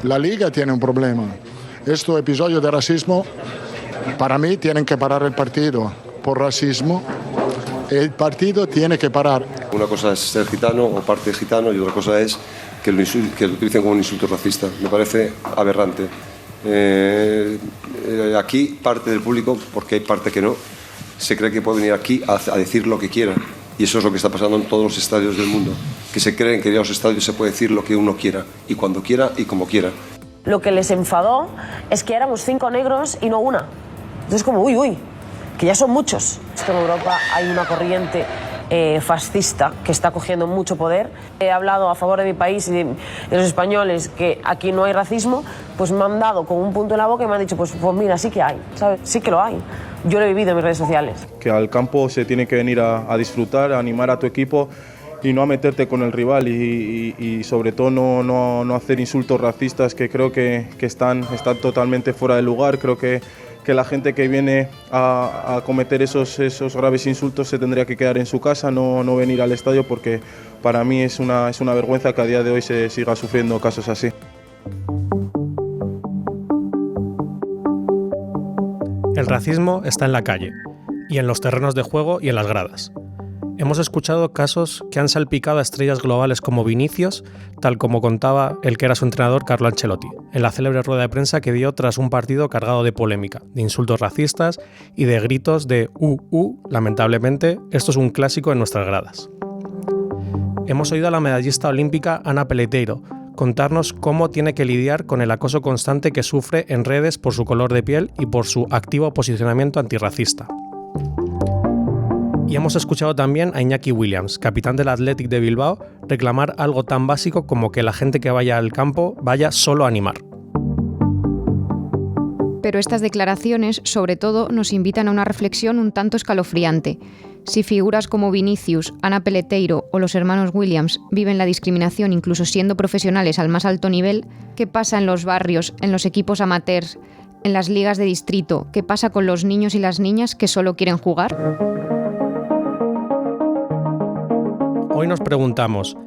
La Liga tiene un problema. Este episodio de racismo, para mí, tienen que parar el partido por racismo. El partido tiene que parar. Una cosa es ser gitano o parte de gitano y otra cosa es que lo utilicen como un insulto racista. Me parece aberrante. Aquí parte del público, porque hay parte que no, se cree que puede venir aquí a decir lo que quiera. Y eso es lo que está pasando en todos los estadios del mundo. Que se creen que en los estadios se puede decir lo que uno quiera, y cuando quiera y como quiera. Lo que les enfadó es que éramos 5 negros y no una. Entonces como, uy, que ya son muchos. Es que en Europa hay una corriente fascista que está cogiendo mucho poder. He hablado a favor de mi país y de los españoles que aquí no hay racismo, pues me han dado con un punto en la boca y me han dicho, pues mira, sí que hay, ¿sabes? Sí que lo hay. Yo lo he vivido en mis redes sociales. Que al campo se tiene que venir a disfrutar, a animar a tu equipo y no a meterte con el rival y sobre todo no hacer insultos racistas que creo que están totalmente fuera de lugar. Creo que la gente que viene a cometer esos graves insultos se tendría que quedar en su casa, no venir al estadio, porque para mí es una vergüenza que a día de hoy se siga sufriendo casos así. El racismo está en la calle, y en los terrenos de juego y en las gradas. Hemos escuchado casos que han salpicado a estrellas globales como Vinicius, tal como contaba el que era su entrenador Carlo Ancelotti, en la célebre rueda de prensa que dio tras un partido cargado de polémica, de insultos racistas y de gritos de lamentablemente, esto es un clásico en nuestras gradas. Hemos oído a la medallista olímpica Ana Peleteiro contarnos cómo tiene que lidiar con el acoso constante que sufre en redes por su color de piel y por su activo posicionamiento antirracista. Y hemos escuchado también a Iñaki Williams, capitán del Athletic de Bilbao, reclamar algo tan básico como que la gente que vaya al campo vaya solo a animar. Pero estas declaraciones, sobre todo, nos invitan a una reflexión un tanto escalofriante. Si figuras como Vinicius, Ana Peleteiro o los hermanos Williams viven la discriminación incluso siendo profesionales al más alto nivel, ¿qué pasa en los barrios, en los equipos amateurs, en las ligas de distrito? ¿Qué pasa con los niños y las niñas que solo quieren jugar? Hoy nos preguntamos,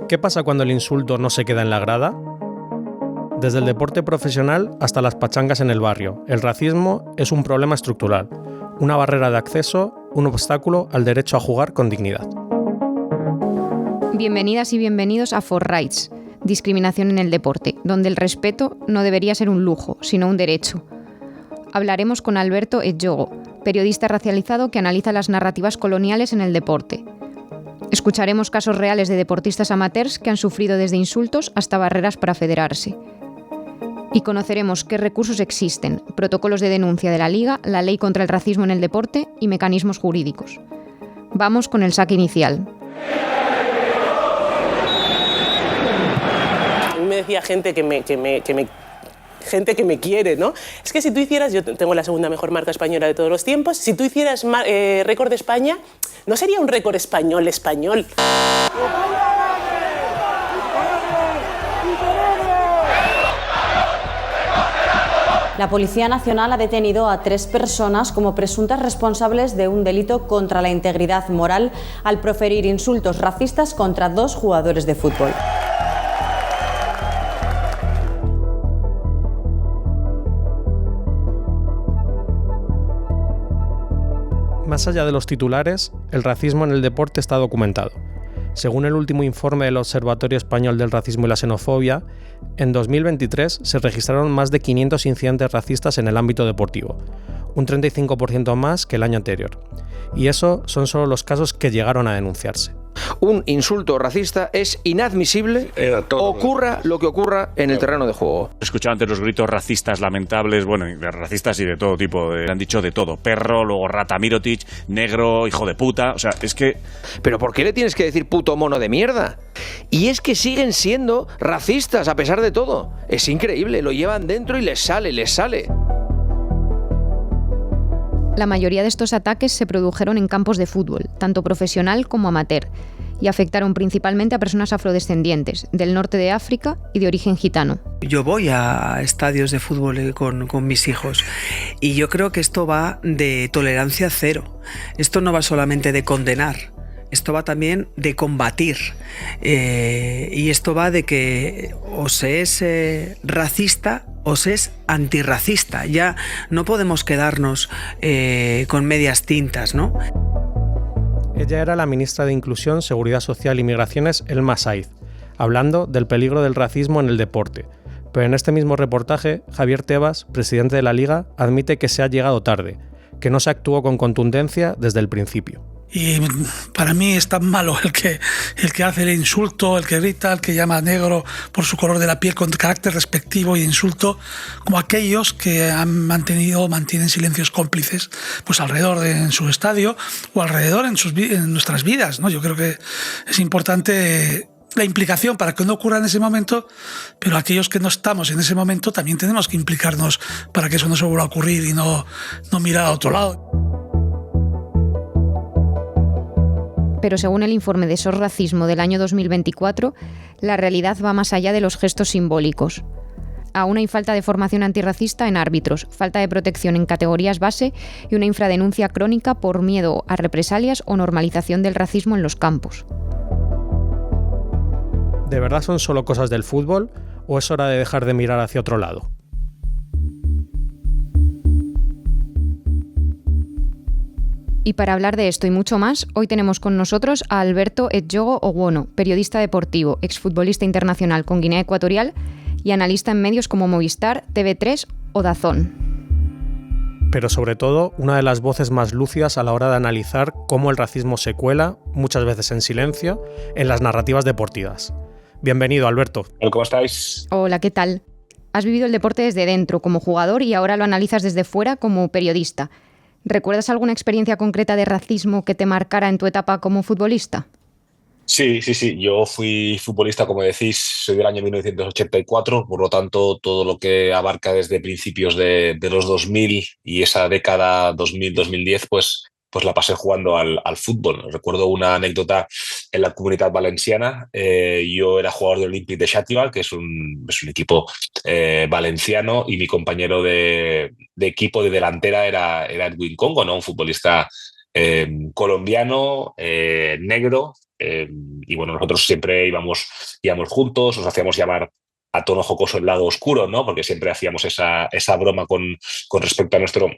¿qué pasa cuando el insulto no se queda en la grada? Desde el deporte profesional hasta las pachangas en el barrio, el racismo es un problema estructural, una barrera de acceso, un obstáculo al derecho a jugar con dignidad. Bienvenidas y bienvenidos a For Rights, discriminación en el deporte, donde el respeto no debería ser un lujo, sino un derecho. Hablaremos con Alberto Ejogo, periodista racializado que analiza las narrativas coloniales en el deporte. Escucharemos casos reales de deportistas amateurs que han sufrido desde insultos hasta barreras para federarse. Y conoceremos qué recursos existen, protocolos de denuncia de la Liga, la ley contra el racismo en el deporte y mecanismos jurídicos. Vamos con el saque inicial. A mí me decía gente que me quiere, ¿no? Es que si tú hicieras, yo tengo la segunda mejor marca española de todos los tiempos, si tú hicieras récord de España, no sería un récord español. La Policía Nacional ha detenido a 3 personas como presuntas responsables de un delito contra la integridad moral al proferir insultos racistas contra 2 jugadores de fútbol. Más allá de los titulares, el racismo en el deporte está documentado. Según el último informe del Observatorio Español del Racismo y la Xenofobia, en 2023 se registraron más de 500 incidentes racistas en el ámbito deportivo, un 35% más que el año anterior. Y eso son solo los casos que llegaron a denunciarse. Un insulto racista es inadmisible, ocurra lo que ocurra en el terreno de juego. He escuchado antes los gritos racistas lamentables, bueno, racistas y de todo tipo, han dicho de todo, perro, luego rata Mirotic, negro, hijo de puta, o sea, es que... ¿Pero por qué le tienes que decir puto mono de mierda? Y es que siguen siendo racistas a pesar de todo. Es increíble, lo llevan dentro y les sale. La mayoría de estos ataques se produjeron en campos de fútbol, tanto profesional como amateur, y afectaron principalmente a personas afrodescendientes, del norte de África y de origen gitano. Yo voy a estadios de fútbol con mis hijos y yo creo que esto va de tolerancia cero. Esto no va solamente de condenar. Esto va también de combatir y esto va de que o se es racista o se es antirracista. Ya no podemos quedarnos con medias tintas, ¿no? Ella era la ministra de Inclusión, Seguridad Social y Migraciones, Elma Saiz, hablando del peligro del racismo en el deporte. Pero en este mismo reportaje, Javier Tebas, presidente de la Liga, admite que se ha llegado tarde, que no se actuó con contundencia desde el principio. Y para mí es tan malo el que hace el insulto, el que grita, el que llama negro por su color de la piel con carácter despectivo y insulto, como aquellos que mantienen silencios cómplices pues alrededor en su estadio o alrededor en nuestras vidas, ¿no? Yo creo que es importante la implicación para que no ocurra en ese momento, pero aquellos que no estamos en ese momento también tenemos que implicarnos para que eso no se vuelva a ocurrir y no mirar a otro lado. Pero según el informe de SOS Racismo del año 2024, la realidad va más allá de los gestos simbólicos. Aún hay falta de formación antirracista en árbitros, falta de protección en categorías base y una infradenuncia crónica por miedo a represalias o normalización del racismo en los campos. ¿De verdad son solo cosas del fútbol o es hora de dejar de mirar hacia otro lado? Y para hablar de esto y mucho más, hoy tenemos con nosotros a Alberto Edjogo Ogwono, periodista deportivo, exfutbolista internacional con Guinea Ecuatorial y analista en medios como Movistar, TV3 o DAZN. Pero sobre todo, una de las voces más lúcidas a la hora de analizar cómo el racismo se cuela, muchas veces en silencio, en las narrativas deportivas. Bienvenido, Alberto. Hola, ¿cómo estáis? Hola, ¿qué tal? Has vivido el deporte desde dentro como jugador y ahora lo analizas desde fuera como periodista. ¿Recuerdas alguna experiencia concreta de racismo que te marcara en tu etapa como futbolista? Sí. Yo fui futbolista, como decís, soy del año 1984, por lo tanto, todo lo que abarca desde principios de los 2000 y esa década 2000-2010, pues la pasé jugando al fútbol. Recuerdo una anécdota en la Comunitat Valenciana. Yo era jugador del Olympique de Xàtiva, que es un equipo valenciano, y mi compañero de equipo de delantera era Edwin Congo, ¿no? Un futbolista colombiano, negro, y bueno, nosotros siempre íbamos juntos, nos hacíamos llamar a tono jocoso el lado oscuro, ¿no? Porque siempre hacíamos esa broma con respecto a nuestro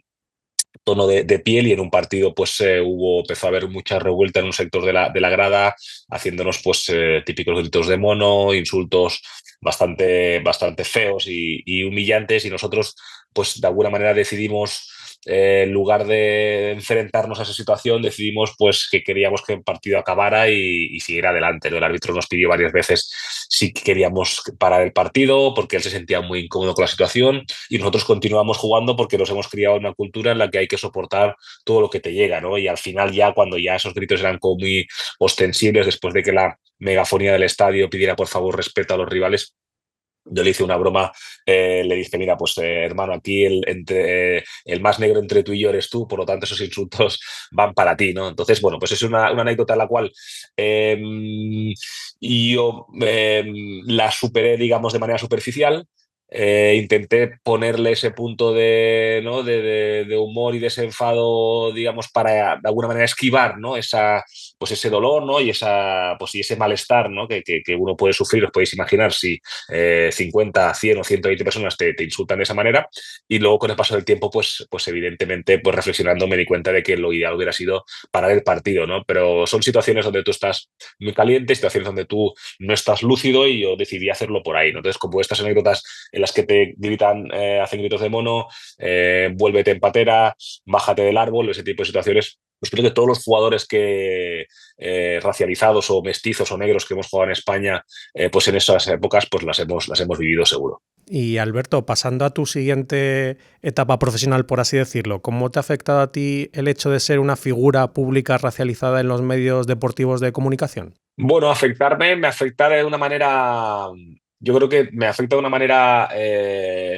tono de piel, y en un partido pues empezó a haber mucha revuelta en un sector de la grada, haciéndonos pues típicos gritos de mono, insultos bastante feos y humillantes, y nosotros pues de alguna manera decidimos, en lugar de enfrentarnos a esa situación, decidimos pues que queríamos que el partido acabara y siguiera adelante, ¿no? El árbitro nos pidió varias veces si queríamos parar el partido porque él se sentía muy incómodo con la situación, y nosotros continuamos jugando porque nos hemos criado en una cultura en la que hay que soportar todo lo que te llega, ¿no? Y al final, ya cuando ya esos gritos eran como muy ostensibles, después de que la megafonía del estadio pidiera por favor respeto a los rivales, yo le hice una broma, le dije, mira, pues hermano, aquí el más negro entre tú y yo eres tú, por lo tanto esos insultos van para ti, ¿no? Entonces, bueno, pues es una anécdota en la cual yo la superé, digamos, de manera superficial. Intenté ponerle ese punto de humor y desenfado, digamos, para de alguna manera esquivar, ¿no? Ese dolor, ¿no? Y ese malestar, ¿no? que uno puede sufrir. Os podéis imaginar si 50, 100 o 120 personas te insultan de esa manera, y luego con el paso del tiempo pues evidentemente, pues reflexionando, me di cuenta de que lo ideal hubiera sido parar el partido, ¿no? Pero son situaciones donde tú estás muy caliente, situaciones donde tú no estás lúcido, y yo decidí hacerlo por ahí, ¿no? Entonces, como estas anécdotas en las que te gritan, hacen gritos de mono, vuélvete en patera, bájate del árbol, ese tipo de situaciones, pues creo que todos los jugadores racializados o mestizos o negros que hemos jugado en España, pues en esas épocas pues las hemos vivido seguro. Y Alberto, pasando a tu siguiente etapa profesional, por así decirlo, ¿cómo te ha afectado a ti el hecho de ser una figura pública racializada en los medios deportivos de comunicación? Bueno, me afecta de una manera yo creo que me afecta de una manera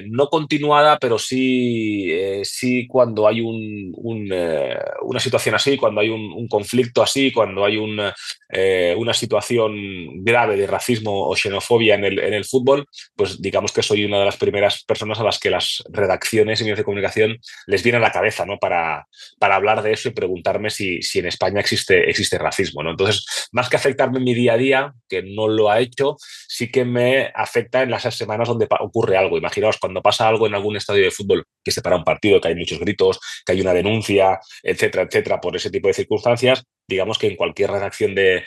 no continuada, pero sí cuando hay una situación así, cuando hay un conflicto así, cuando hay una situación grave de racismo o xenofobia en el fútbol, pues digamos que soy una de las primeras personas a las que las redacciones y medios de comunicación les viene a la cabeza, ¿no? Para hablar de eso y preguntarme si en España existe racismo, ¿no? Entonces, más que afectarme en mi día a día, que no lo ha hecho, sí que me afecta en las semanas donde ocurre algo. Imaginaos cuando pasa algo en algún estadio de fútbol, que se para un partido, que hay muchos gritos, que hay una denuncia, etcétera, etcétera, por ese tipo de circunstancias. Digamos que en cualquier redacción de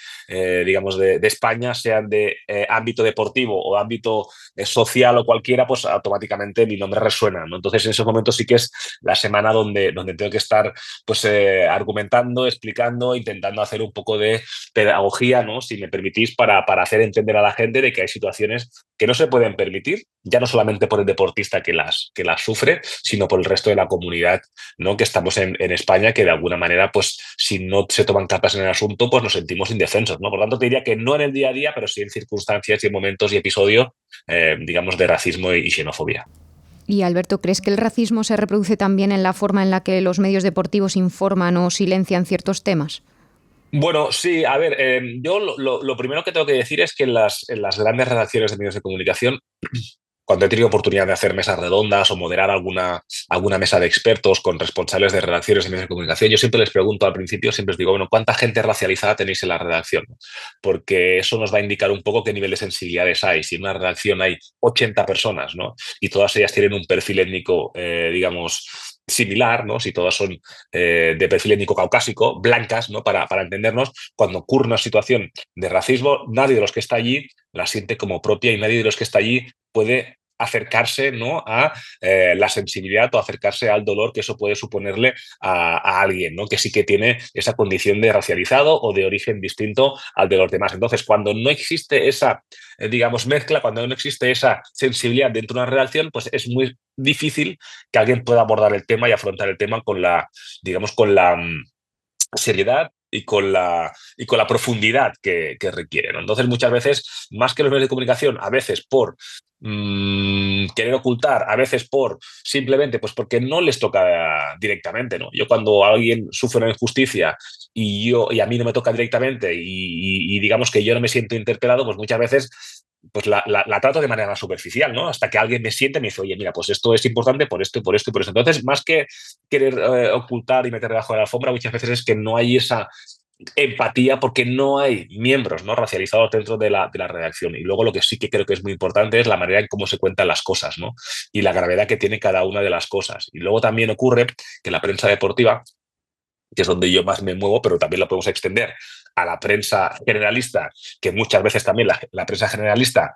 España, sean de ámbito deportivo o ámbito social o cualquiera, pues automáticamente mi nombre resuena, ¿no? Entonces, en esos momentos sí que es la semana donde tengo que estar pues argumentando, explicando, intentando hacer un poco de pedagogía, ¿no? Si me permitís, para hacer entender a la gente de que hay situaciones que no se pueden permitir, ya no solamente por el deportista que las sufre, sino por el resto de la comunidad, ¿no? Que estamos en España, que de alguna manera, pues si no se toman cartas en el asunto, pues nos sentimos indefensos, ¿no? Por lo tanto, te diría que no en el día a día, pero sí en circunstancias y en momentos y episodios, digamos, de racismo y xenofobia. Y Alberto, ¿crees que el racismo se reproduce también en la forma en la que los medios deportivos informan o silencian ciertos temas? Bueno, sí, a ver, yo lo primero que tengo que decir es que en las grandes redacciones de medios de comunicación, cuando he tenido oportunidad de hacer mesas redondas o moderar alguna mesa de expertos con responsables de redacciones de medios de comunicación, yo siempre les pregunto al principio, siempre les digo, bueno, ¿cuánta gente racializada tenéis en la redacción? Porque eso nos va a indicar un poco qué nivel de sensibilidades hay. Si en una redacción hay 80 personas, ¿no? Y todas ellas tienen un perfil étnico, digamos, similar, ¿no? Si todas son de perfil étnico caucásico, blancas, ¿no? Para entendernos, cuando ocurre una situación de racismo, nadie de los que está allí la siente como propia y nadie de los que está allí puede acercarse, ¿no? a la sensibilidad o acercarse al dolor que eso puede suponerle a alguien, ¿no? Que sí que tiene esa condición de racializado o de origen distinto al de los demás. Entonces, cuando no existe esa, digamos, mezcla, cuando no existe esa sensibilidad dentro de una redacción, pues es muy difícil que alguien pueda abordar el tema y afrontar el tema con la, digamos, con la seriedad y con la profundidad que requiere, ¿no? Entonces, muchas veces, más que los medios de comunicación, a veces por querer ocultar, a veces por simplemente pues porque no les toca directamente, ¿no? Yo cuando alguien sufre una injusticia y a mí no me toca directamente y digamos que yo no me siento interpelado, pues muchas veces pues la trato de manera más superficial, ¿no? Hasta que alguien me siente y me dice, oye, mira, pues esto es importante por esto y por esto y por eso. Entonces, más que querer ocultar y meter debajo de la alfombra, muchas veces es que no hay esa empatía porque no hay miembros, ¿no? racializados dentro de la redacción. Y luego lo que sí que creo que es muy importante es la manera en cómo se cuentan las cosas, ¿no? Y la gravedad que tiene cada una de las cosas. Y luego también ocurre que la prensa deportiva, que es donde yo más me muevo, pero también la podemos extender a la prensa generalista, que muchas veces también la prensa generalista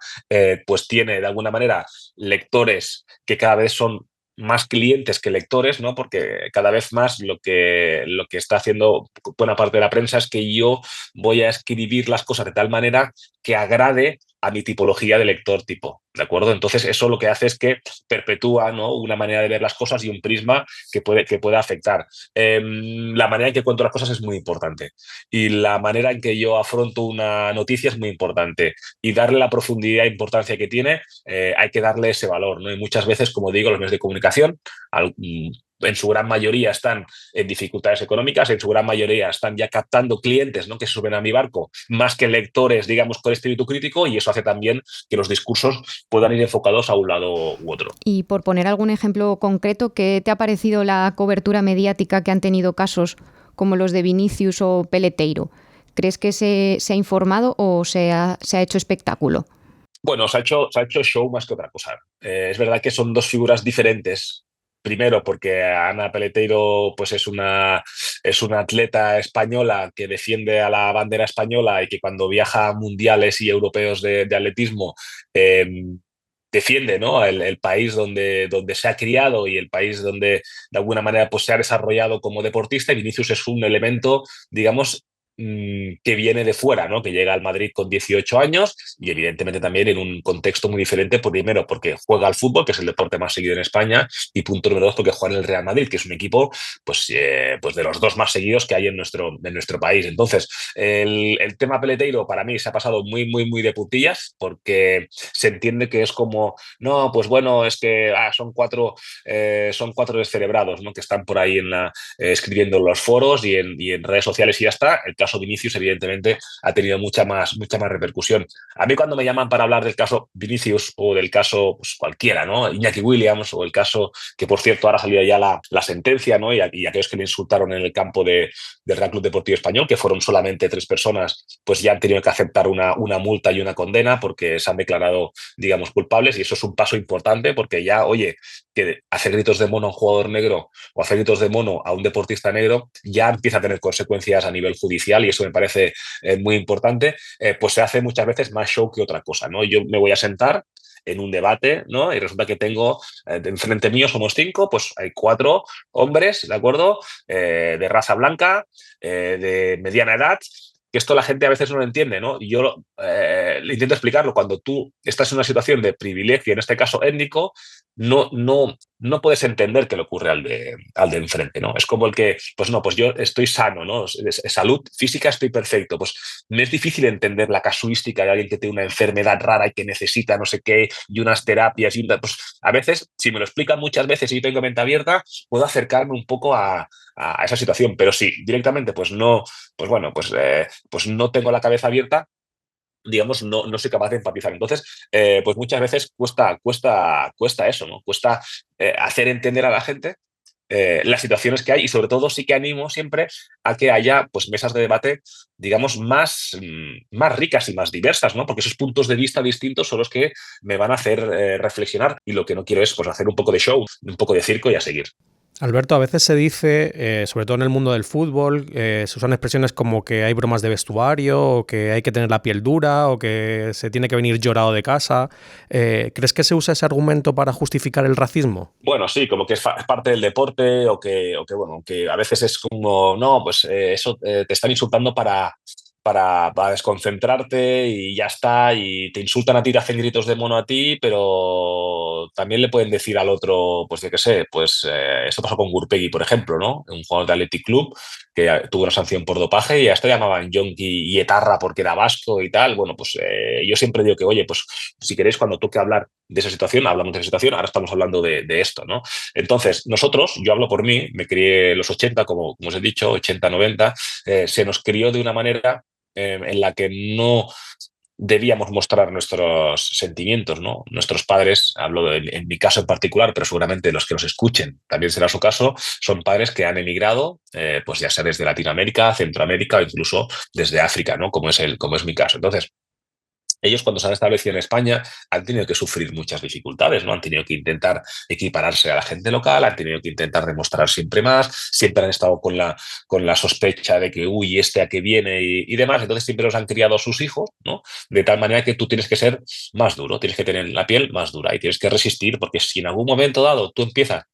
pues tiene de alguna manera lectores que cada vez son más clientes que lectores, ¿no? Porque cada vez más lo que está haciendo buena parte de la prensa es que yo voy a escribir las cosas de tal manera que agrade a mi tipología de lector tipo, ¿de acuerdo? Entonces eso lo que hace es que perpetúa, ¿no? una manera de ver las cosas y un prisma que puede afectar. La manera en que cuento las cosas es muy importante y la manera en que yo afronto una noticia es muy importante y darle la profundidad e importancia que tiene, hay que darle ese valor, ¿no? Y muchas veces, como digo, los medios de comunicación en su gran mayoría están en dificultades económicas, en su gran mayoría están ya captando clientes, ¿no? que se suben a mi barco, más que lectores, digamos, con espíritu crítico, y eso hace también que los discursos puedan ir enfocados a un lado u otro. Y por poner algún ejemplo concreto, ¿qué te ha parecido la cobertura mediática que han tenido casos como los de Vinicius o Peleteiro? ¿Crees que se ha informado o se ha hecho espectáculo? Bueno, se ha hecho show más que otra cosa. Es verdad que son dos figuras diferentes. Primero, porque Ana Peleteiro pues es una atleta española que defiende a la bandera española y que cuando viaja a mundiales y europeos de atletismo defiende, ¿no? el país donde se ha criado y el país donde de alguna manera pues, se ha desarrollado como deportista. Y Vinicius es un elemento, digamos, que viene de fuera, ¿no? Que llega al Madrid con 18 años y evidentemente también en un contexto muy diferente, primero porque juega al fútbol, que es el deporte más seguido en España, y punto número 2 porque juega en el Real Madrid, que es un equipo pues de los 2 más seguidos que hay en nuestro país. Entonces, el tema Peleteiro para mí se ha pasado muy, muy, muy de puntillas, porque se entiende que es como, no, pues bueno, es que son cuatro descerebrados, ¿no? Que están por ahí escribiendo en los foros y en redes sociales y ya está. El caso Vinicius, evidentemente, ha tenido mucha más repercusión. A mí cuando me llaman para hablar del caso Vinicius o del caso pues, cualquiera, ¿no? Iñaki Williams o el caso que, por cierto, ahora ha salido ya la sentencia, ¿no? Y aquellos que le insultaron en el campo del Real Club Deportivo Español, que fueron solamente 3 personas, pues ya han tenido que aceptar una multa y una condena porque se han declarado, digamos, culpables, y eso es un paso importante porque ya, oye, que hacer gritos de mono a un jugador negro o hacer gritos de mono a un deportista negro ya empieza a tener consecuencias a nivel judicial, y eso me parece muy importante. Pues se hace muchas veces más show que otra cosa, ¿no? Yo me voy a sentar en un debate, ¿no? Y resulta que tengo, enfrente mío somos 5, pues hay 4 hombres, ¿de acuerdo? De raza blanca, de mediana edad, que esto la gente a veces no lo entiende, ¿no? Y yo le intento explicarlo. Cuando tú estás en una situación de privilegio, en este caso étnico, no puedes entender qué le ocurre al de enfrente, ¿no? Es como el que, pues no, pues yo estoy sano, ¿no? Salud física estoy perfecto. Pues me es difícil entender la casuística de alguien que tiene una enfermedad rara y que necesita no sé qué y unas terapias. Pues a veces, si me lo explican muchas veces y yo tengo mente abierta, puedo acercarme un poco a esa situación. Pero sí, directamente, pues no, pues bueno, pues no tengo la cabeza abierta, digamos, no soy capaz de empatizar. Entonces, pues muchas veces cuesta eso, ¿no? Cuesta hacer entender a la gente las situaciones que hay, y sobre todo sí que animo siempre a que haya pues mesas de debate, digamos, más ricas y más diversas, ¿no? Porque esos puntos de vista distintos son los que me van a hacer reflexionar, y lo que no quiero es pues hacer un poco de show, un poco de circo y a seguir. Alberto, a veces se dice, sobre todo en el mundo del fútbol, se usan expresiones como que hay bromas de vestuario, o que hay que tener la piel dura, o que se tiene que venir llorado de casa. ¿Crees que se usa ese argumento para justificar el racismo? Bueno, sí, como que es parte del deporte, o que bueno, que a veces es como, no, pues eso te están insultando para desconcentrarte y ya está, y te insultan a ti, te hacen gritos de mono a ti, pero también le pueden decir al otro, pues yo qué sé, pues esto pasó con Gurpegui, por ejemplo, ¿no? Un jugador de Athletic Club que tuvo una sanción por dopaje y a esto llamaban yonki y etarra porque era vasco y tal. Bueno, pues yo siempre digo que, oye, pues si queréis, cuando toque hablar de esa situación, hablamos de esa situación, ahora estamos hablando de esto, ¿no? Entonces, nosotros, yo hablo por mí, me crié en los 80, como os he dicho, 80, 90, se nos crió de una manera en la que no debíamos mostrar nuestros sentimientos, ¿no? Nuestros padres, hablo en mi caso en particular, pero seguramente los que nos escuchen también será su caso, son padres que han emigrado, pues ya sea desde Latinoamérica, Centroamérica o incluso desde África, ¿no? Como es mi caso. Entonces, ellos, cuando se han establecido en España, han tenido que sufrir muchas dificultades, ¿no? Han tenido que intentar equipararse a la gente local, han tenido que intentar demostrar siempre más, siempre han estado con la sospecha de que, uy, a qué viene y demás. Entonces siempre los han criado a sus hijos, ¿no? De tal manera que tú tienes que ser más duro, tienes que tener la piel más dura y tienes que resistir, porque si en algún momento dado tú empiezas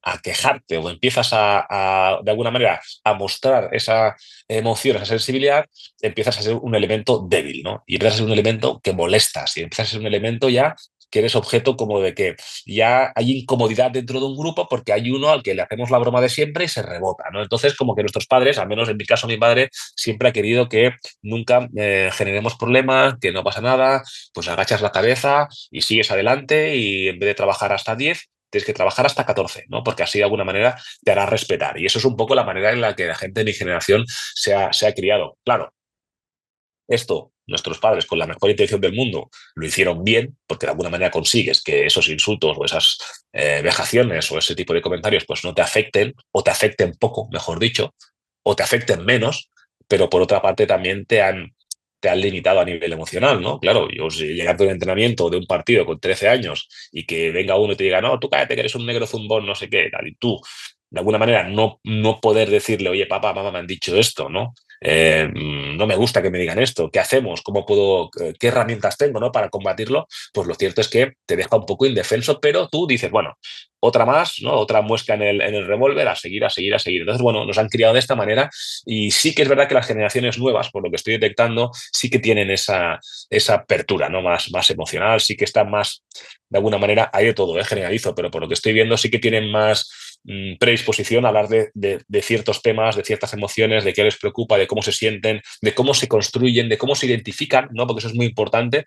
a quejarte o empiezas de alguna manera a mostrar esa emoción, esa sensibilidad, empiezas a ser un elemento débil, ¿no? Y empiezas a ser un elemento que molestas, y empiezas a ser un elemento ya que eres objeto como de que ya hay incomodidad dentro de un grupo porque hay uno al que le hacemos la broma de siempre y se rebota, ¿no? Entonces, como que nuestros padres, al menos en mi caso mi padre, siempre ha querido que nunca generemos problemas, que no pasa nada, pues agachas la cabeza y sigues adelante, y en vez de trabajar hasta 10, tienes que trabajar hasta 14, ¿no? Porque así de alguna manera te hará respetar. Y eso es un poco la manera en la que la gente de mi generación se ha criado. Claro, esto, nuestros padres, con la mejor intención del mundo, lo hicieron bien, porque de alguna manera consigues que esos insultos o esas vejaciones o ese tipo de comentarios pues no te afecten, o te afecten poco, mejor dicho, o te afecten menos, pero por otra parte también te han limitado a nivel emocional, ¿no? Claro, yo llegar de un entrenamiento de un partido con 13 años y que venga uno y te diga, no, tú cállate que eres un negro zumbón, no sé qué, tal, y tú, de alguna manera, no poder decirle, oye, papá, mamá, me han dicho esto, ¿no? no me gusta que me digan esto, ¿qué hacemos? ¿Qué herramientas tengo, ¿no?, para combatirlo? Pues lo cierto es que te deja un poco indefenso, pero tú dices, bueno, otra más, ¿no?, otra muesca en el revólver, a seguir, a seguir, a seguir. Entonces, bueno, nos han criado de esta manera y sí que es verdad que las generaciones nuevas, por lo que estoy detectando, sí que tienen esa apertura, ¿no?, más emocional, sí que están más, de alguna manera, hay de todo, generalizo, pero por lo que estoy viendo sí que tienen más predisposición a hablar de ciertos temas, de ciertas emociones, de qué les preocupa, de cómo se sienten, de cómo se construyen, de cómo se identifican, ¿no?, porque eso es muy importante,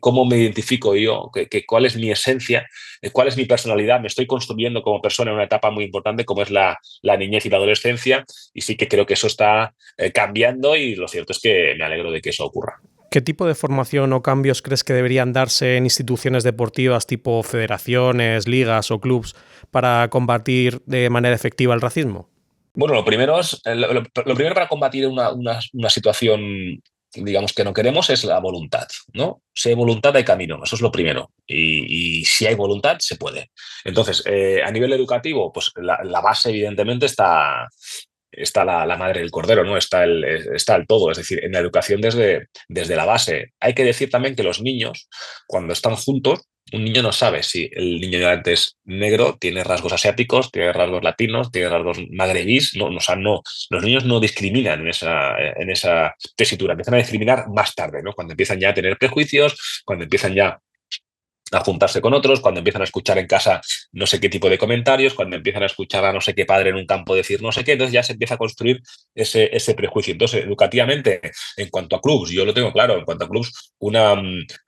cómo me identifico yo, cuál es mi esencia, cuál es mi personalidad, me estoy construyendo como persona en una etapa muy importante como es la niñez y la adolescencia, y sí que creo que eso está cambiando y lo cierto es que me alegro de que eso ocurra. ¿Qué tipo de formación o cambios crees que deberían darse en instituciones deportivas tipo federaciones, ligas o clubs para combatir de manera efectiva el racismo? Bueno, lo primero para combatir una situación, digamos, que no queremos es la voluntad, ¿no? Si hay voluntad, hay camino, eso es lo primero. Y si hay voluntad, se puede. Entonces, a nivel educativo, pues la base, evidentemente, está la madre del cordero, ¿no? Está el todo, es decir, en la educación desde la base. Hay que decir también que los niños, cuando están juntos, un niño no sabe si el niño de antes es negro, tiene rasgos asiáticos, tiene rasgos latinos, tiene rasgos magrebís, no, o sea, no, los niños no discriminan en esa tesitura, empiezan a discriminar más tarde, ¿no? Cuando empiezan ya a tener prejuicios, cuando empiezan ya a juntarse con otros, cuando empiezan a escuchar en casa no sé qué tipo de comentarios, cuando empiezan a escuchar a no sé qué padre en un campo decir no sé qué, entonces ya se empieza a construir ese prejuicio. Entonces, educativamente, en cuanto a clubs, yo lo tengo claro, en cuanto a clubs,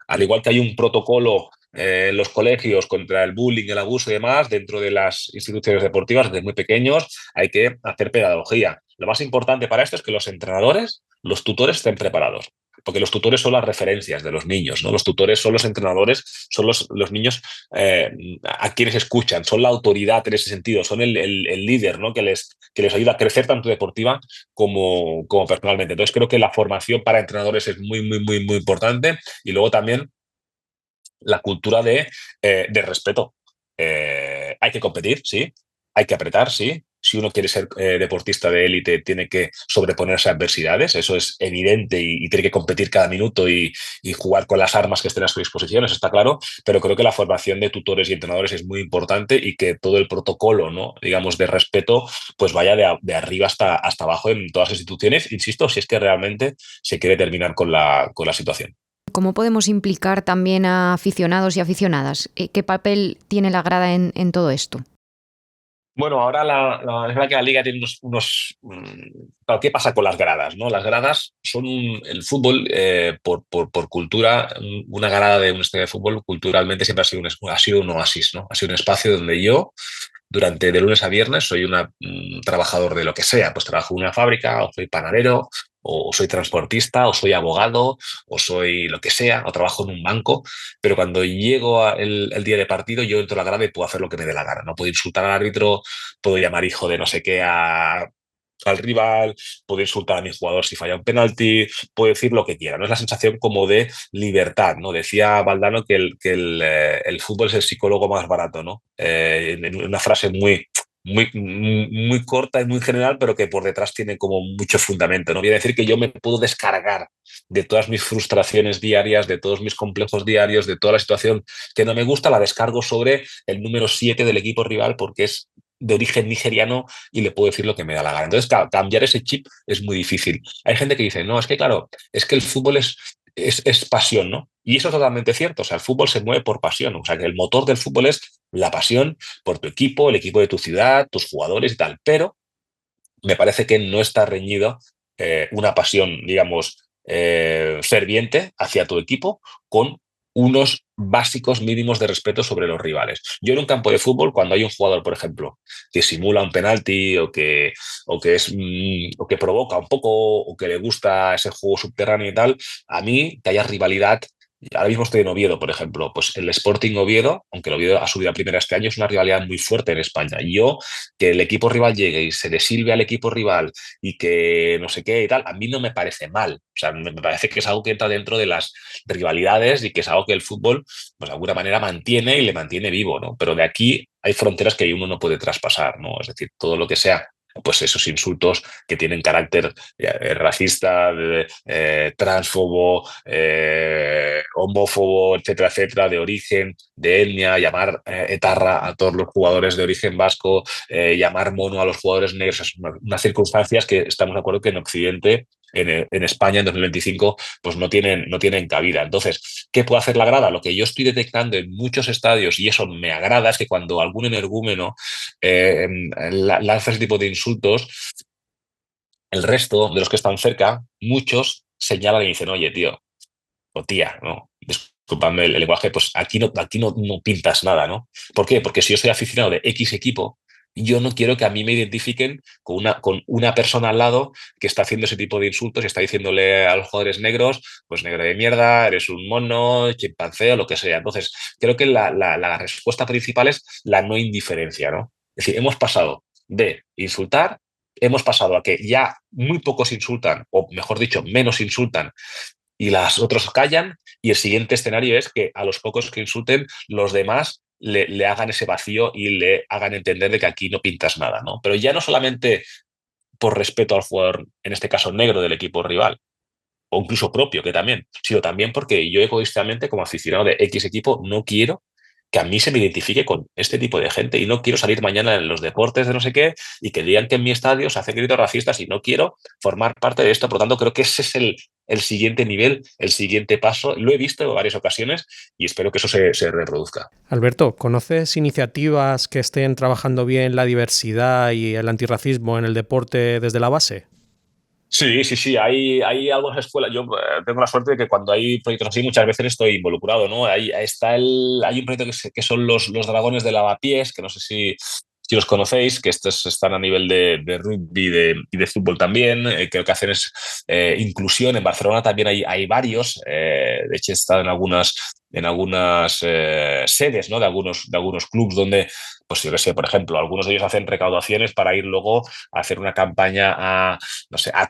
al igual que hay un protocolo en los colegios contra el bullying, el abuso y demás, dentro de las instituciones deportivas, desde muy pequeños, hay que hacer pedagogía. Lo más importante para esto es que los entrenadores, los tutores estén preparados. Porque los tutores son las referencias de los niños, ¿no? Los tutores son los entrenadores, son los niños a quienes escuchan, son la autoridad en ese sentido, son el líder, ¿no?, que les ayuda a crecer tanto deportiva como personalmente. Entonces creo que la formación para entrenadores es muy, muy, muy, muy importante y luego también la cultura de respeto. Hay que competir, sí, hay que apretar, sí. Si uno quiere ser deportista de élite, tiene que sobreponerse a adversidades, eso es evidente y tiene que competir cada minuto y jugar con las armas que estén a su disposición, eso está claro, pero creo que la formación de tutores y entrenadores es muy importante y que todo el protocolo, ¿no?, digamos, de respeto, pues vaya de arriba hasta abajo en todas las instituciones, insisto, si es que realmente se quiere terminar con la situación. ¿Cómo podemos implicar también a aficionados y aficionadas? ¿Qué papel tiene la grada en todo esto? Bueno, ahora es verdad que la Liga tiene claro, ¿qué pasa con las gradas, no? Las gradas son el fútbol, por cultura, una grada de un estadio de fútbol culturalmente siempre ha sido un oasis, ¿no? Ha sido un espacio donde yo, de lunes a viernes, soy un trabajador de lo que sea, pues trabajo en una fábrica, o soy panadero, o soy transportista, o soy abogado, o soy lo que sea, o trabajo en un banco, pero cuando llego el día de partido, yo entro a la grada y puedo hacer lo que me dé la gana, no puedo insultar al árbitro, puedo llamar hijo de no sé qué al rival, puedo insultar a mi jugador si falla un penalti, puedo decir lo que quiera, ¿no? Es la sensación como de libertad, ¿no? Decía Valdano que el fútbol es el psicólogo más barato, ¿no? En una frase muy corta y muy general, pero que por detrás tiene como mucho fundamento, ¿no? Quiere decir que yo me puedo descargar de todas mis frustraciones diarias, de todos mis complejos diarios, de toda la situación que no me gusta, la descargo sobre el número 7 del equipo rival porque es de origen nigeriano y le puedo decir lo que me da la gana. Entonces, claro, cambiar ese chip es muy difícil. Hay gente que dice, no, es que claro, es que el fútbol es pasión, ¿no? Y eso es totalmente cierto, o sea, el fútbol se mueve por pasión, o sea, que el motor del fútbol es la pasión por tu equipo, el equipo de tu ciudad, tus jugadores y tal, pero me parece que no está reñido una pasión, digamos, ferviente hacia tu equipo con unos básicos mínimos de respeto sobre los rivales. Yo en un campo de fútbol, cuando hay un jugador, por ejemplo, que simula un penalti o que provoca un poco o que le gusta ese juego subterráneo y tal, a mí que haya rivalidad. Ahora mismo estoy en Oviedo, por ejemplo. Pues el Sporting Oviedo, aunque el Oviedo ha subido a primera este año, es una rivalidad muy fuerte en España. Y yo, que el equipo rival llegue y se le silbe al equipo rival y que no sé qué y tal, a mí no me parece mal. O sea, me parece que es algo que entra dentro de las rivalidades y que es algo que el fútbol, pues de alguna manera mantiene y le mantiene vivo, ¿no? Pero de aquí hay fronteras que uno no puede traspasar, ¿no? Es decir, todo lo que sea pues esos insultos que tienen carácter racista, transfobo, homófobo, etcétera, etcétera, de origen, de etnia, llamar etarra a todos los jugadores de origen vasco, llamar mono a los jugadores negros, es unas circunstancias que estamos de acuerdo que en Occidente, en España en 2025, pues no tienen cabida. Entonces, ¿qué puede hacer la grada? Lo que yo estoy detectando en muchos estadios, y eso me agrada, es que cuando algún energúmeno lanza ese tipo de insultos, el resto de los que están cerca, muchos señalan y dicen, oye, tío, o tía, ¿no? Disculpadme el lenguaje, pues aquí no pintas nada, ¿no? ¿Por qué? Porque si yo soy aficionado de X equipo, yo no quiero que a mí me identifiquen con una persona al lado que está haciendo ese tipo de insultos y está diciéndole a los jugadores negros, pues negro de mierda, eres un mono, chimpancé o lo que sea. Entonces, creo que la respuesta principal es la no indiferencia, ¿no? Es decir, hemos pasado de insultar, hemos pasado a que ya muy pocos insultan, o mejor dicho, menos insultan, y los otros callan, y el siguiente escenario es que a los pocos que insulten, los demás le hagan ese vacío y le hagan entender de que aquí no pintas nada, ¿no? Pero ya no solamente por respeto al jugador, en este caso negro del equipo rival, o incluso propio, que también, sino también porque yo egoístamente, como aficionado de X equipo, no quiero que a mí se me identifique con este tipo de gente y no quiero salir mañana en los deportes de no sé qué y que digan que en mi estadio se hacen gritos racistas y no quiero formar parte de esto. Por lo tanto, creo que ese es el siguiente nivel, el siguiente paso. Lo he visto en varias ocasiones y espero que eso se reproduzca. Alberto, ¿conoces iniciativas que estén trabajando bien la diversidad y el antirracismo en el deporte desde la base? Sí, hay algunas escuelas. Yo tengo la suerte de que cuando hay proyectos así muchas veces estoy involucrado, ¿no? Hay un proyecto que son los Dragones de Lavapiés, que no sé si los conocéis, que estos están a nivel de rugby y de fútbol también, que lo que hacen es inclusión. En Barcelona también hay varios, de hecho he estado en algunas sedes, ¿no? de algunos clubs donde, pues yo qué sé, por ejemplo, algunos de ellos hacen recaudaciones para ir luego a hacer una campaña a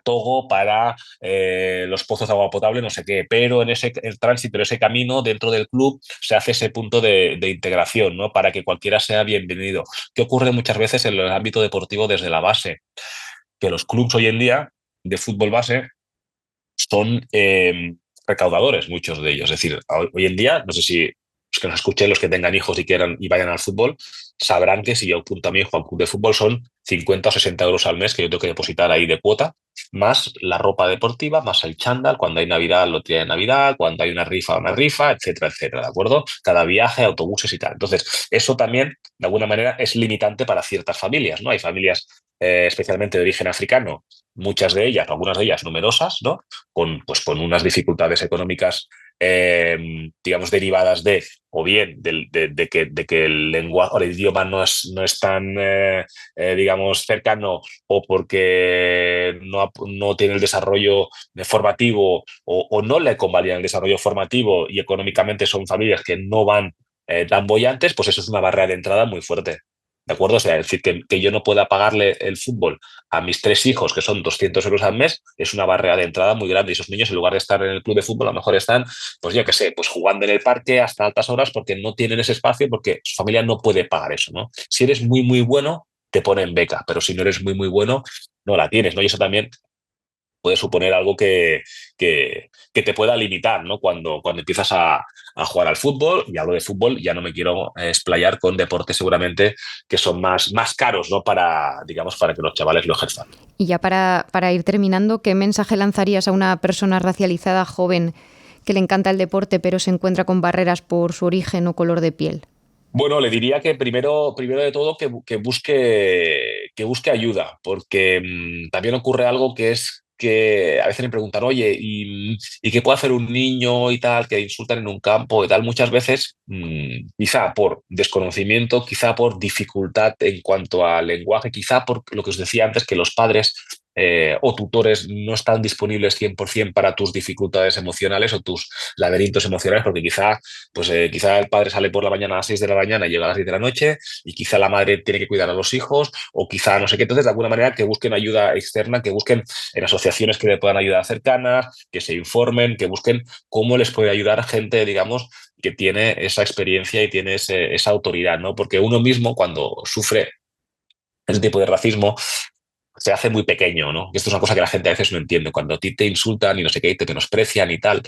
Togo para los pozos de agua potable, no sé qué, pero en el tránsito, en ese camino dentro del club se hace ese punto de integración, ¿no? Para que cualquiera sea bienvenido. ¿Qué ocurre muchas veces en el ámbito deportivo desde la base? Que los clubs hoy en día de fútbol base son recaudadores, muchos de ellos. Es decir, hoy en día, no sé si los que nos escuchen, los que tengan hijos y quieran y vayan al fútbol, sabrán que si yo apunto a mi hijo al club de fútbol son 50 o 60 euros al mes que yo tengo que depositar ahí de cuota, más la ropa deportiva, más el chándal, cuando hay Navidad, lotería de Navidad, cuando hay una rifa, etcétera, etcétera, ¿de acuerdo? Cada viaje, autobuses y tal. Entonces, eso también, de alguna manera, es limitante para ciertas familias, ¿no? Hay familias especialmente de origen africano, muchas de ellas, algunas de ellas numerosas, ¿no? Con unas dificultades económicas, digamos, derivadas o bien de que el lenguaje o el idioma no es tan, digamos, cercano, o porque no tiene el desarrollo formativo o no le convalidan el desarrollo formativo y económicamente son familias que no van tan bollantes, pues eso es una barrera de entrada muy fuerte. ¿De acuerdo? O sea, es decir, que yo no pueda pagarle el fútbol a mis 3 hijos, que son 200 euros al mes, es una barrera de entrada muy grande. Y esos niños, en lugar de estar en el club de fútbol, a lo mejor están, pues yo qué sé, pues jugando en el parque hasta altas horas porque no tienen ese espacio, porque su familia no puede pagar eso, ¿no? Si eres muy, muy bueno, te ponen beca, pero si no eres muy, muy bueno, no la tienes, ¿no? Y eso también puede suponer algo que te pueda limitar, ¿no? Cuando empiezas a jugar al fútbol, y hablo de fútbol, ya no me quiero explayar con deportes seguramente que son más caros, ¿no? Para que los chavales lo ejerzan. Y ya para ir terminando, ¿qué mensaje lanzarías a una persona racializada joven que le encanta el deporte pero se encuentra con barreras por su origen o color de piel? Bueno, le diría que primero de todo que busque ayuda, porque también ocurre algo que es que a veces me preguntan, oye, ¿y qué puede hacer un niño y tal, que insultan en un campo y tal? Muchas veces, quizá por desconocimiento, quizá por dificultad en cuanto al lenguaje, quizá por lo que os decía antes, que los padres o tutores no están disponibles 100% para tus dificultades emocionales o tus laberintos emocionales, porque quizá el padre sale por la mañana a las 6 de la mañana y llega a las 10 de la noche, y quizá la madre tiene que cuidar a los hijos, o quizá no sé qué. Entonces, de alguna manera, que busquen ayuda externa, que busquen en asociaciones que le puedan ayudar cercanas, que se informen, que busquen cómo les puede ayudar gente, digamos, que tiene esa experiencia y tiene esa autoridad, ¿no? Porque uno mismo, cuando sufre ese tipo de racismo, se hace muy pequeño, ¿no? Y esto es una cosa que la gente a veces no entiende. Cuando a ti te insultan y no sé qué, y te menosprecian y tal,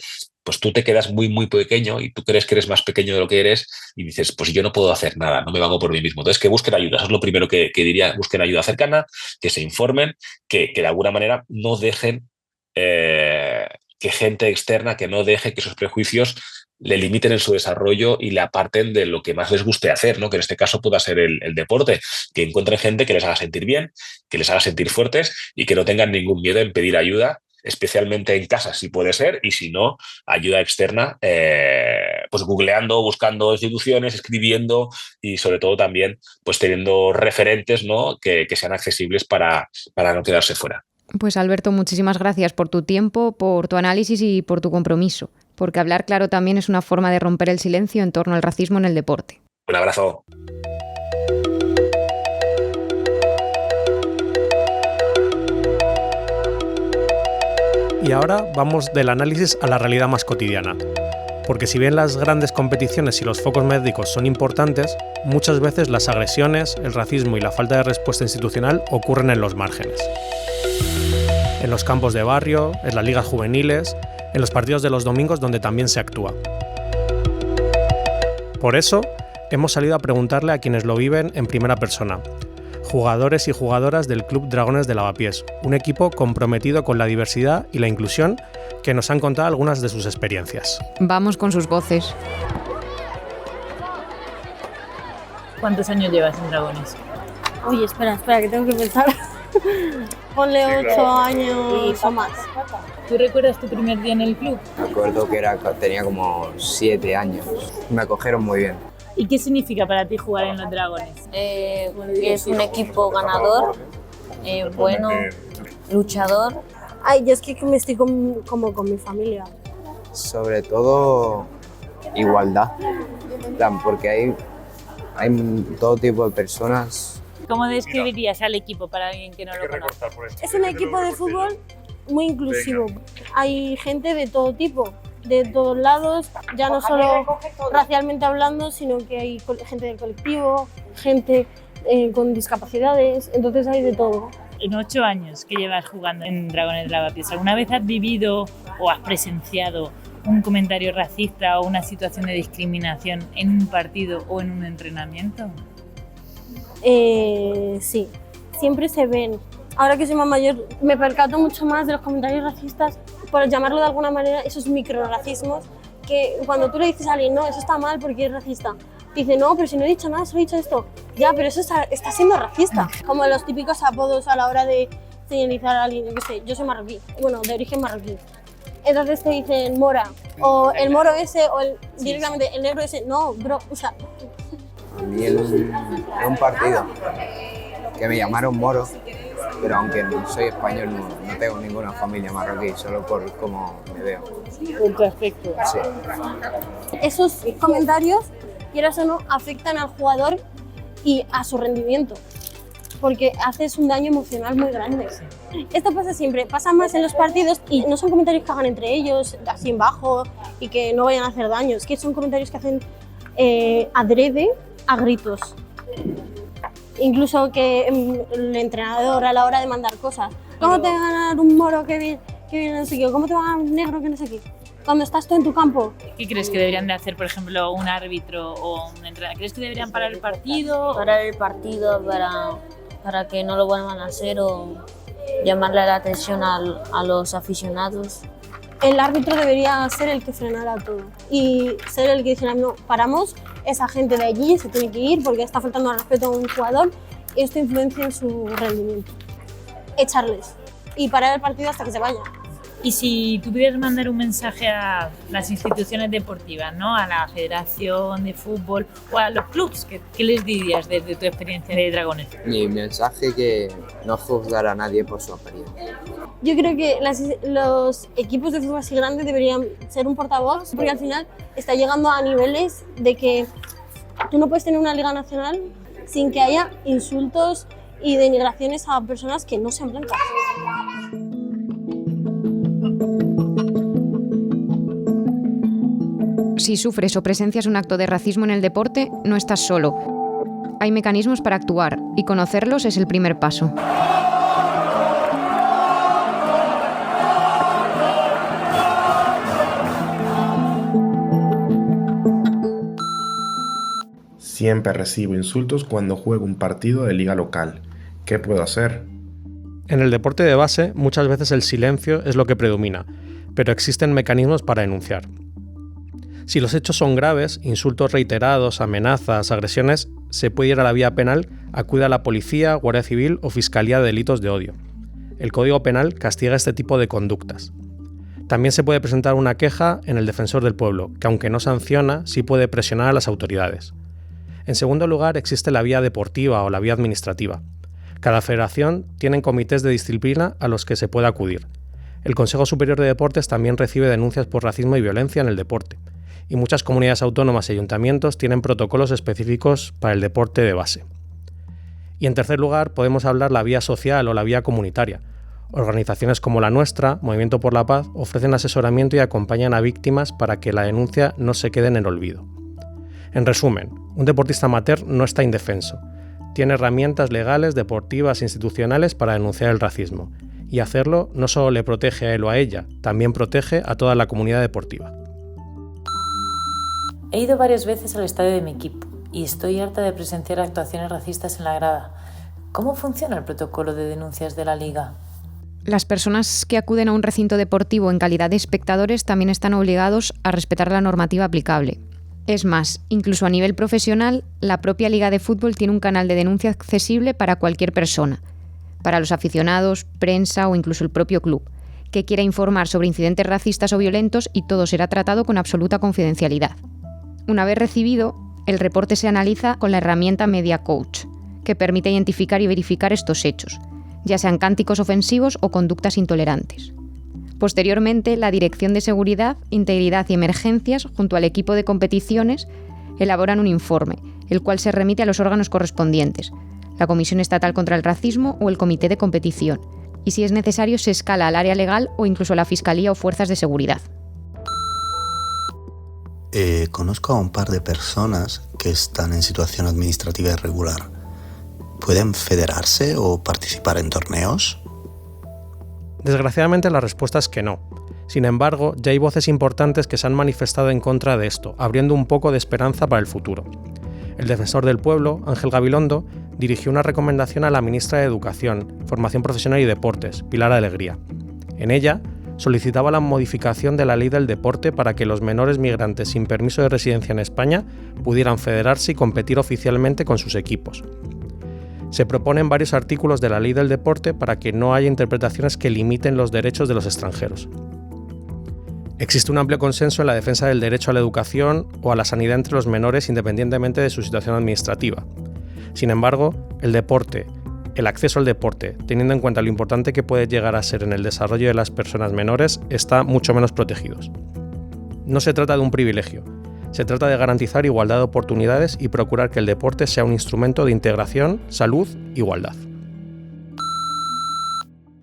pues tú te quedas muy, muy pequeño y tú crees que eres más pequeño de lo que eres y dices, pues yo no puedo hacer nada, no me valgo por mí mismo. Entonces, que busquen ayuda. Eso es lo primero que diría, busquen ayuda cercana, que se informen, que de alguna manera no dejen que gente externa, que no deje que esos prejuicios le limiten en su desarrollo y le aparten de lo que más les guste hacer, ¿no? Que en este caso pueda ser el deporte, que encuentren gente que les haga sentir bien, que les haga sentir fuertes y que no tengan ningún miedo en pedir ayuda, especialmente en casa, si puede ser, y si no, ayuda externa, pues googleando, buscando instituciones, escribiendo y sobre todo también pues teniendo referentes, ¿no? que sean accesibles para no quedarse fuera. Pues Alberto, muchísimas gracias por tu tiempo, por tu análisis y por tu compromiso, porque hablar claro también es una forma de romper el silencio en torno al racismo en el deporte. Un abrazo. Y ahora vamos del análisis a la realidad más cotidiana. Porque si bien las grandes competiciones y los focos médicos son importantes, muchas veces las agresiones, el racismo y la falta de respuesta institucional ocurren en los márgenes. En los campos de barrio, en las ligas juveniles, en los partidos de los domingos donde también se actúa. Por eso, hemos salido a preguntarle a quienes lo viven en primera persona. Jugadores y jugadoras del Club Dragones de Lavapiés, un equipo comprometido con la diversidad y la inclusión que nos han contado algunas de sus experiencias. Vamos con sus voces. ¿Cuántos años llevas en Dragones? Uy, espera, que tengo que pensar. Ponle 8 años o más. ¿Tú recuerdas tu primer día en el club? Me acuerdo que tenía como 7 años. Me acogieron muy bien. ¿Y qué significa para ti jugar en los Dragones? Que es un equipo ganador, bueno, luchador. Ay, yo es que me estoy como con mi familia. Sobre todo igualdad, porque hay todo tipo de personas. ¿Cómo describirías al equipo para alguien que no lo conoce? Es un equipo de fútbol muy inclusivo. Hay gente de todo tipo, de todos lados, ya no solo racialmente hablando, sino que hay gente del colectivo, gente con discapacidades, entonces hay de todo. En 8 años que llevas jugando en Dragones de Lavapiés, ¿alguna vez has vivido o has presenciado un comentario racista o una situación de discriminación en un partido o en un entrenamiento? Sí, siempre se ven. Ahora que soy más mayor, me percato mucho más de los comentarios racistas, por llamarlo de alguna manera, esos microracismos, que cuando tú le dices a alguien, no, eso está mal porque es racista, dice, no, pero si no he dicho nada, solo he dicho esto. Ya, pero eso está siendo racista. Como los típicos apodos a la hora de señalizar a alguien, yo soy marroquí, bueno, de origen marroquí. Entonces te dicen mora, o el moro ese, o directamente el negro ese. No, bro, o sea... A mí en un partido que me llamaron moro, pero aunque no soy español, no tengo ninguna familia marroquí, solo por cómo me veo. Por tu aspecto. Sí. Esos comentarios, quieras o no, afectan al jugador y a su rendimiento, porque haces un daño emocional muy grande. Esto pasa siempre, pasa más en los partidos y no son comentarios que hagan entre ellos, así en bajo, y que no vayan a hacer daño, es que son comentarios que hacen adrede a gritos. Incluso que el entrenador a la hora de mandar cosas, ¿cómo te va a ganar un moro que viene no sé qué? ¿Cómo te va a ganar un negro que no sé qué? Cuando estás tú en tu campo. ¿Qué crees que deberían de hacer, por ejemplo, un árbitro o un entrenador? ¿Crees que deberían parar el partido? Parar el partido para que no lo vuelvan a hacer o llamarle la atención a los aficionados. El árbitro debería ser el que frenara todo y ser el que dijera, no, paramos, esa gente de allí se tiene que ir porque está faltando al respeto a un jugador y esto influencia en su rendimiento. Echarles y parar el partido hasta que se vaya. Y si tuvieras mandar un mensaje a las instituciones deportivas, ¿no? A la Federación de Fútbol o a los clubs, ¿qué les dirías desde tu experiencia de Dragones? Mi mensaje es que no juzgar a nadie por su apariencia. Yo creo que los equipos de fútbol así grandes deberían ser un portavoz, porque al final está llegando a niveles de que tú no puedes tener una liga nacional sin que haya insultos y denigraciones a personas que no sean blancas. Si sufres o presencias un acto de racismo en el deporte, no estás solo. Hay mecanismos para actuar y conocerlos es el primer paso. Siempre recibo insultos cuando juego un partido de liga local. ¿Qué puedo hacer? En el deporte de base, muchas veces el silencio es lo que predomina, pero existen mecanismos para denunciar. Si los hechos son graves, insultos reiterados, amenazas, agresiones, se puede ir a la vía penal, acude a la policía, Guardia Civil o Fiscalía de Delitos de Odio. El Código Penal castiga este tipo de conductas. También se puede presentar una queja en el Defensor del Pueblo, que aunque no sanciona, sí puede presionar a las autoridades. En segundo lugar, existe la vía deportiva o la vía administrativa. Cada federación tiene comités de disciplina a los que se puede acudir. El Consejo Superior de Deportes también recibe denuncias por racismo y violencia en el deporte. Y muchas comunidades autónomas y ayuntamientos tienen protocolos específicos para el deporte de base. Y en tercer lugar, podemos hablar la vía social o la vía comunitaria. Organizaciones como la nuestra, Movimiento por la Paz, ofrecen asesoramiento y acompañan a víctimas para que la denuncia no se quede en el olvido. En resumen, un deportista amateur no está indefenso. Tiene herramientas legales, deportivas e institucionales para denunciar el racismo. Y hacerlo no solo le protege a él o a ella, también protege a toda la comunidad deportiva. He ido varias veces al estadio de mi equipo y estoy harta de presenciar actuaciones racistas en la grada. ¿Cómo funciona el protocolo de denuncias de la Liga? Las personas que acuden a un recinto deportivo en calidad de espectadores también están obligados a respetar la normativa aplicable. Es más, incluso a nivel profesional, la propia Liga de Fútbol tiene un canal de denuncia accesible para cualquier persona, para los aficionados, prensa o incluso el propio club, que quiera informar sobre incidentes racistas o violentos, y todo será tratado con absoluta confidencialidad. Una vez recibido, el reporte se analiza con la herramienta Media Coach, que permite identificar y verificar estos hechos, ya sean cánticos ofensivos o conductas intolerantes. Posteriormente, la Dirección de Seguridad, Integridad y Emergencias, junto al equipo de competiciones, elaboran un informe, el cual se remite a los órganos correspondientes, la Comisión Estatal contra el Racismo o el Comité de Competición, y si es necesario se escala al área legal o incluso a la Fiscalía o Fuerzas de Seguridad. Conozco a un par de personas que están en situación administrativa irregular. ¿Pueden federarse o participar en torneos? Desgraciadamente la respuesta es que no. Sin embargo, ya hay voces importantes que se han manifestado en contra de esto, abriendo un poco de esperanza para el futuro. El Defensor del Pueblo, Ángel Gabilondo, dirigió una recomendación a la ministra de Educación, Formación Profesional y Deportes, Pilar Alegría. En ella, solicitaba la modificación de la ley del deporte para que los menores migrantes sin permiso de residencia en España pudieran federarse y competir oficialmente con sus equipos. Se proponen varios artículos de la ley del deporte para que no haya interpretaciones que limiten los derechos de los extranjeros. Existe un amplio consenso en la defensa del derecho a la educación o a la sanidad entre los menores independientemente de su situación administrativa. Sin embargo, el acceso al deporte, teniendo en cuenta lo importante que puede llegar a ser en el desarrollo de las personas menores, está mucho menos protegidos. No se trata de un privilegio, se trata de garantizar igualdad de oportunidades y procurar que el deporte sea un instrumento de integración, salud, igualdad.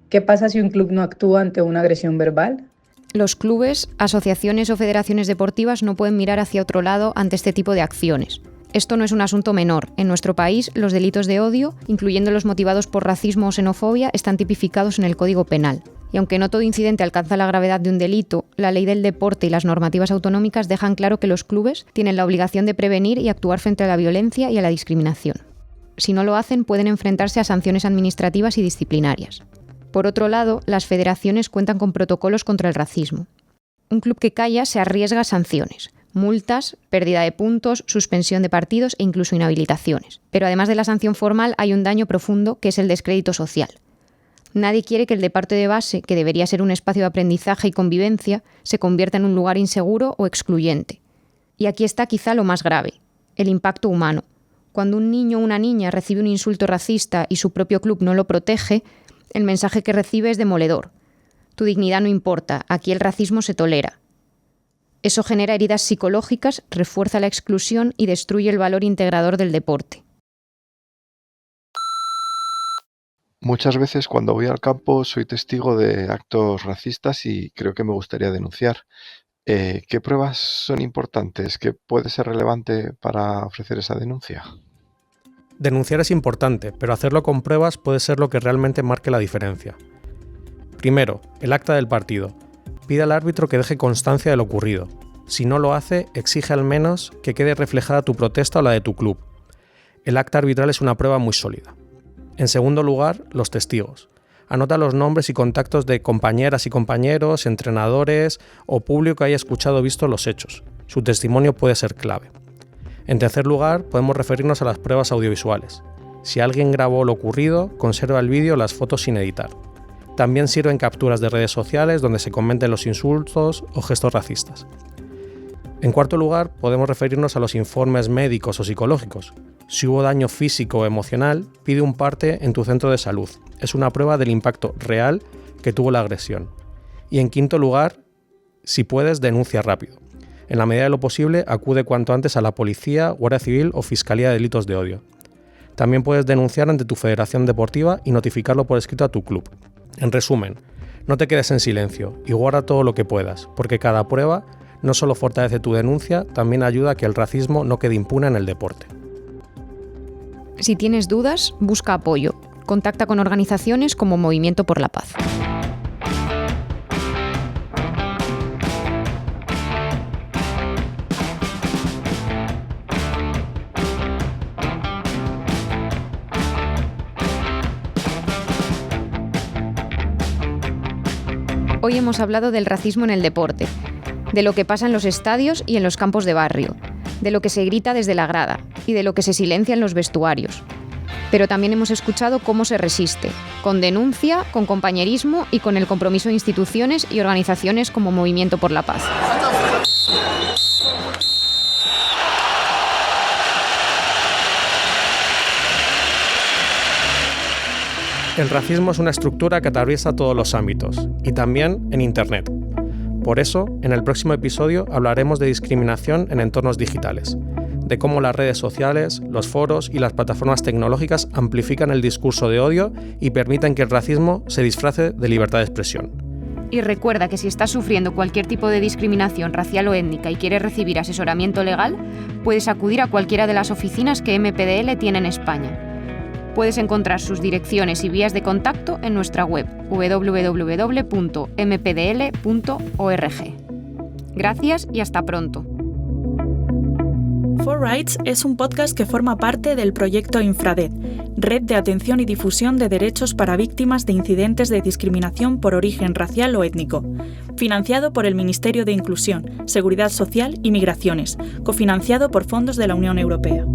¿Qué pasa si un club no actúa ante una agresión verbal? Los clubes, asociaciones o federaciones deportivas no pueden mirar hacia otro lado ante este tipo de acciones. Esto no es un asunto menor. En nuestro país, los delitos de odio, incluyendo los motivados por racismo o xenofobia, están tipificados en el Código Penal. Y aunque no todo incidente alcanza la gravedad de un delito, la ley del deporte y las normativas autonómicas dejan claro que los clubes tienen la obligación de prevenir y actuar frente a la violencia y a la discriminación. Si no lo hacen, pueden enfrentarse a sanciones administrativas y disciplinarias. Por otro lado, las federaciones cuentan con protocolos contra el racismo. Un club que calla se arriesga a sanciones, multas, pérdida de puntos, suspensión de partidos e incluso inhabilitaciones. Pero además de la sanción formal hay un daño profundo que es el descrédito social. Nadie quiere que el deporte de base, que debería ser un espacio de aprendizaje y convivencia, se convierta en un lugar inseguro o excluyente. Y aquí está quizá lo más grave, el impacto humano. Cuando un niño o una niña recibe un insulto racista y su propio club no lo protege, el mensaje que recibe es demoledor. Tu dignidad no importa, aquí el racismo se tolera. Eso genera heridas psicológicas, refuerza la exclusión y destruye el valor integrador del deporte. Muchas veces cuando voy al campo soy testigo de actos racistas y creo que me gustaría denunciar. ¿Qué pruebas son importantes? ¿Qué puede ser relevante para ofrecer esa denuncia? Denunciar es importante, pero hacerlo con pruebas puede ser lo que realmente marque la diferencia. Primero, el acta del partido. Pide al árbitro que deje constancia de lo ocurrido. Si no lo hace, exige al menos que quede reflejada tu protesta o la de tu club, El acta arbitral es una prueba muy sólida. En segundo lugar, los testigos. Anota los nombres y contactos de compañeras y compañeros, entrenadores o público que haya escuchado o visto los hechos. Su testimonio puede ser clave. En tercer lugar, podemos referirnos a las pruebas audiovisuales. Si alguien grabó lo ocurrido, conserva el vídeo o las fotos sin editar. También sirven capturas de redes sociales donde se comenten los insultos o gestos racistas. En cuarto lugar, podemos referirnos a los informes médicos o psicológicos. Si hubo daño físico o emocional, pide un parte en tu centro de salud. Es una prueba del impacto real que tuvo la agresión. Y en quinto lugar, si puedes, denuncia rápido. En la medida de lo posible, acude cuanto antes a la policía, Guardia Civil o Fiscalía de Delitos de Odio. También puedes denunciar ante tu federación deportiva y notificarlo por escrito a tu club. En resumen, no te quedes en silencio y guarda todo lo que puedas, porque cada prueba no solo fortalece tu denuncia, también ayuda a que el racismo no quede impune en el deporte. Si tienes dudas, busca apoyo. Contacta con organizaciones como Movimiento por la Paz. Hoy hemos hablado del racismo en el deporte, de lo que pasa en los estadios y en los campos de barrio, de lo que se grita desde la grada y de lo que se silencia en los vestuarios. Pero también hemos escuchado cómo se resiste, con denuncia, con compañerismo y con el compromiso de instituciones y organizaciones como Movimiento por la Paz. El racismo es una estructura que atraviesa todos los ámbitos, y también en Internet. Por eso, en el próximo episodio hablaremos de discriminación en entornos digitales, de cómo las redes sociales, los foros y las plataformas tecnológicas amplifican el discurso de odio y permiten que el racismo se disfrace de libertad de expresión. Y recuerda que si estás sufriendo cualquier tipo de discriminación racial o étnica y quieres recibir asesoramiento legal, puedes acudir a cualquiera de las oficinas que MPDL tiene en España. Puedes encontrar sus direcciones y vías de contacto en nuestra web www.mpdl.org. Gracias y hasta pronto. For Rights es un podcast que forma parte del proyecto Infrared, Red de Atención y Difusión de Derechos para Víctimas de Incidentes de Discriminación por Origen Racial o Étnico, financiado por el Ministerio de Inclusión, Seguridad Social y Migraciones, cofinanciado por fondos de la Unión Europea.